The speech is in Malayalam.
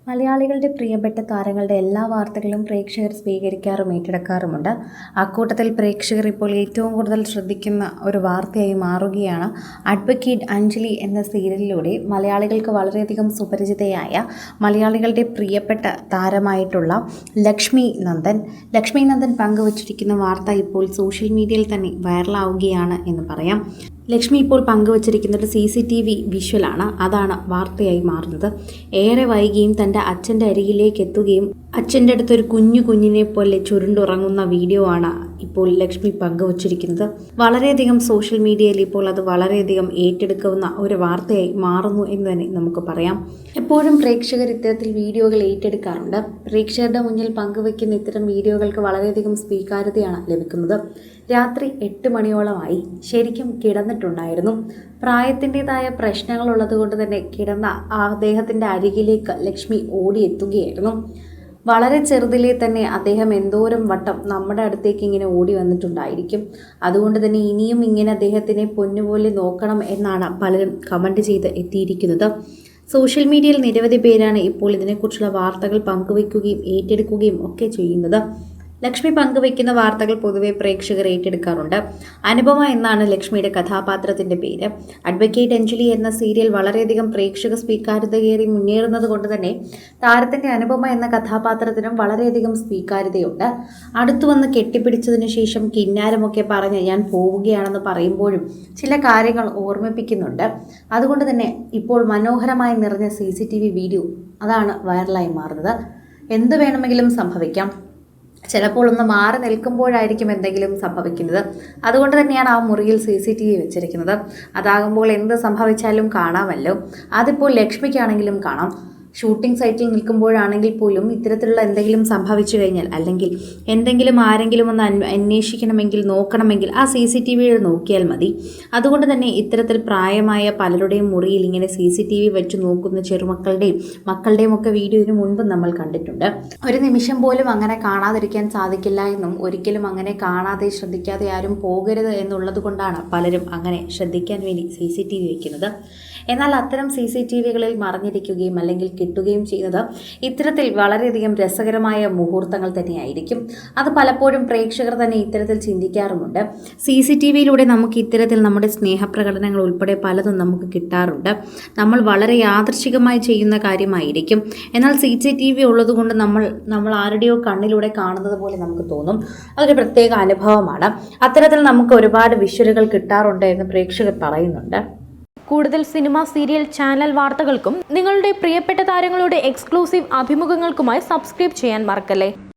മലയാളികളുടെ പ്രിയപ്പെട്ട താരങ്ങളുടെ എല്ലാ വാർത്തകളും പ്രേക്ഷകർ സ്വീകരിക്കാറും ഏറ്റെടുക്കാറുമുണ്ട്. അക്കൂട്ടത്തിൽ പ്രേക്ഷകർ ഇപ്പോൾ ഏറ്റവും കൂടുതൽ ശ്രദ്ധിക്കുന്ന ഒരു വാർത്തയായി മാറുകയാണ് അഡ്വക്കേറ്റ് അഞ്ജലി എന്ന സീരിയലിലൂടെ മലയാളികൾക്ക് വളരെയധികം സുപരിചിതയായ മലയാളികളുടെ പ്രിയപ്പെട്ട താരമായിട്ടുള്ള ലക്ഷ്മി നന്ദൻ പങ്കുവച്ചിരിക്കുന്ന വാർത്ത ഇപ്പോൾ സോഷ്യൽ മീഡിയയിൽ തന്നെ വൈറലാവുകയാണ് എന്ന് പറയാം. ലക്ഷ്മി ഇപ്പോൾ പങ്കുവച്ചിരിക്കുന്നത് CCTV വിഷ്വലാണ്. അതാണ് വാർത്തയായി മാറുന്നത്. ഏറെ വൈകിയും തൻ്റെ അച്ഛൻ്റെ അരികിലേക്ക് എത്തുകയും അച്ഛൻ്റെ അടുത്തൊരു കുഞ്ഞിനെ പോലെ ചുരുണ്ടുറങ്ങുന്ന വീഡിയോ ആണ് ഇപ്പോൾ ലക്ഷ്മി പങ്കുവച്ചിരിക്കുന്നത്. വളരെയധികം സോഷ്യൽ മീഡിയയിൽ ഇപ്പോൾ അത് വളരെയധികം ഏറ്റെടുക്കുന്ന ഒരു വാർത്തയായി മാറുന്നു എന്ന് തന്നെ നമുക്ക് പറയാം. എപ്പോഴും പ്രേക്ഷകർ ഇത്തരത്തിൽ വീഡിയോകൾ ഏറ്റെടുക്കാറുണ്ട്. പ്രേക്ഷകരുടെ മുന്നിൽ പങ്കുവയ്ക്കുന്ന ഇത്തരം വീഡിയോകൾക്ക് വളരെയധികം സ്വീകാര്യതയാണ് ലഭിക്കുന്നത്. രാത്രി 8 മണിയോളമായി ശരിക്കും കിടന്നിട്ടുണ്ടായിരുന്നു. പ്രായത്തിൻ്റെതായ പ്രശ്നങ്ങളുള്ളത് കൊണ്ട് തന്നെ കിടന്ന അദ്ദേഹത്തിൻ്റെ അരികിലേക്ക് ലക്ഷ്മി ഓടിയെത്തുകയായിരുന്നു. വളരെ ചെറുതിലെ തന്നെ അദ്ദേഹം എന്തോരം വട്ടം നമ്മുടെ അടുത്തേക്ക് ഇങ്ങനെ ഓടി വന്നിട്ടുണ്ടായിരിക്കും. അതുകൊണ്ട് തന്നെ ഇനിയും ഇങ്ങനെ അദ്ദേഹത്തിനെ പൊന്നുപോലെ നോക്കണം എന്നാണ് പലരും കമൻറ്റ് ചെയ്ത് എത്തിയിരിക്കുന്നത്. സോഷ്യൽ മീഡിയയിൽ നിരവധി പേരാണ് ഇപ്പോൾ ഇതിനെക്കുറിച്ചുള്ള വാർത്തകൾ പങ്കുവയ്ക്കുകയും ഏറ്റെടുക്കുകയും ഒക്കെ ചെയ്യുന്നത്. ലക്ഷ്മി പങ്കുവയ്ക്കുന്ന വാർത്തകൾ പൊതുവെ പ്രേക്ഷകർ ഏറ്റെടുക്കാറുണ്ട്. അനുപമ എന്നാണ് ലക്ഷ്മിയുടെ കഥാപാത്രത്തിൻ്റെ പേര്. അഡ്വക്കേറ്റ് അഞ്ജലി എന്ന സീരിയൽ വളരെയധികം പ്രേക്ഷക സ്വീകാര്യതയേറി മുന്നേറുന്നത് കൊണ്ട് തന്നെ താരത്തിൻ്റെ അനുപമ എന്ന കഥാപാത്രത്തിനും വളരെയധികം സ്വീകാര്യതയുണ്ട്. അടുത്തു വന്ന് കെട്ടിപ്പിടിച്ചതിന് ശേഷം കിന്നാരമൊക്കെ പറഞ്ഞ് ഞാൻ പോവുകയാണെന്ന് പറയുമ്പോഴും ചില കാര്യങ്ങൾ ഓർമ്മിപ്പിക്കുന്നുണ്ട്. അതുകൊണ്ട് തന്നെ ഇപ്പോൾ മനോഹരമായി നിറഞ്ഞ CCTV വീഡിയോ അതാണ് വൈറലായി മാറുന്നത്. എന്ത് വേണമെങ്കിലും സംഭവിക്കാം. ചിലപ്പോൾ ഒന്ന് മാറി നിൽക്കുമ്പോഴായിരിക്കും എന്തെങ്കിലും സംഭവിക്കുന്നത്. അതുകൊണ്ട് തന്നെയാണ് ആ മുറിയിൽ CCTV വെച്ചിരിക്കുന്നത്. അതാകുമ്പോൾ എന്ത് സംഭവിച്ചാലും കാണാമല്ലോ. അതിപ്പോൾ ലക്ഷ്മിക്കാണെങ്കിലും കാണാം. ഷൂട്ടിംഗ് സൈറ്റിൽ നിൽക്കുമ്പോഴാണെങ്കിൽ പോലും ഇത്തരത്തിലുള്ള എന്തെങ്കിലും സംഭവിച്ചു കഴിഞ്ഞാൽ അല്ലെങ്കിൽ എന്തെങ്കിലും ആരെങ്കിലും ഒന്ന് അന്വേഷിക്കണമെങ്കിൽ നോക്കണമെങ്കിൽ ആ CCTV നോക്കിയാൽ മതി. അതുകൊണ്ട് തന്നെ ഇത്തരത്തിൽ പ്രായമായ പലരുടെയും മുറിയിൽ ഇങ്ങനെ CCTV വെച്ച് നോക്കുന്ന മക്കളുടെയും ഒക്കെ വീഡിയോയിന് മുൻപ് നമ്മൾ കണ്ടിട്ടുണ്ട്. ഒരു നിമിഷം പോലും അങ്ങനെ കാണാതിരിക്കാൻ സാധിക്കില്ല എന്നും ഒരിക്കലും അങ്ങനെ കാണാതെ ശ്രദ്ധിക്കാതെ ആരും പോകരുത് എന്നുള്ളത് കൊണ്ടാണ് പലരും അങ്ങനെ ശ്രദ്ധിക്കാൻ വേണ്ടി CCTV വയ്ക്കുന്നത്. എന്നാൽ അത്തരം CCTVകളിൽ മറഞ്ഞിരിക്കുകയും അല്ലെങ്കിൽ കിട്ടുകയും ചെയ്യുന്നത് ഇത്തരത്തിൽ വളരെയധികം രസകരമായ മുഹൂർത്തങ്ങൾ തന്നെയായിരിക്കും. അത് പലപ്പോഴും പ്രേക്ഷകർ തന്നെ ഇത്തരത്തിൽ ചിന്തിക്കാറുമുണ്ട്. CCTVയിലൂടെ നമുക്ക് ഇത്തരത്തിൽ നമ്മുടെ സ്നേഹപ്രകടനങ്ങൾ ഉൾപ്പെടെ പലതും നമുക്ക് കിട്ടാറുണ്ട്. നമ്മൾ വളരെ യാദൃശ്ചികമായി ചെയ്യുന്ന കാര്യമായിരിക്കും. എന്നാൽ CCTV ഉള്ളതുകൊണ്ട് നമ്മൾ ആരുടെയോ കണ്ണിലൂടെ കാണുന്നത് പോലെ നമുക്ക് തോന്നും. അതൊരു പ്രത്യേക അനുഭവമാണ്. അത്തരത്തിൽ നമുക്ക് ഒരുപാട് വിഷ്വലുകൾ കിട്ടാറുണ്ട് എന്ന് പ്രേക്ഷകർ പറയുന്നുണ്ട്. കൂടുതൽ സിനിമ, സീരിയൽ, ചാനൽ വാർത്തകൾക്കും നിങ്ങളുടെ പ്രിയപ്പെട്ട താരങ്ങളുടെ എക്സ്ക്ലൂസീവ് അഭിമുഖങ്ങൾക്കുമായി സബ്സ്ക്രൈബ് ചെയ്യാൻ മറക്കല്ലേ.